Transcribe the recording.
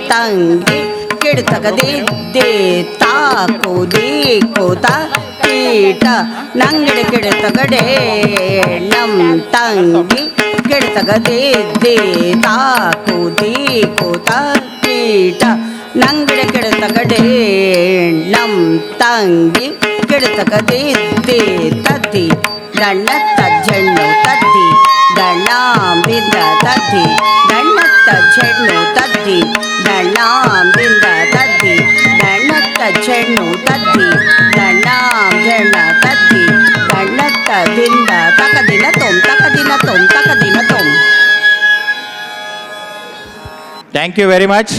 ತಂಗಿ ಕೆಡತಗದಿದ್ದೆ ತಾಕು ದೀಕೋತ ಕೀಟ ನಂಗಡೆ ಕೆಡತಗಡೆ ನಮ್ ತಂಗಿ ಕೆಡತಗದಿದ್ದೆ ತಾಕು ದೀಕೋತ ಕೀಟ ನಂಗಡೆ ಕೆಡತಗಡೆ ನಮ್ ತಂಗಿ ಕೆಡತಗದಿದ್ದೆ ತದ್ದಿ ದಣ್ಣತ್ತ ಜಣ್ಣು ತದ್ದಿ ದಣ್ಣಾಂಬಿಂದ ತದ್ದಿ ದಣ್ಣತ್ತ ಜಣ್ಣು ತದ್ದಿ ದಣ್ಣಾಂಬಿಂದ ತದ್ದಿ ದಣ್ಣತ್ತ ಜಣ್ಣು ತದ್ದಿ ದಣ್ಣಾಂ ಜಣ್ಣ ತದ್ದಿ ದಣ್ಣತ್ತ ದಿಂದ ತಕದಿನ ತೊಂ ತಕದಿನ ತೊಂ ತಕದಿನ ತೊಂ. Thank you very much.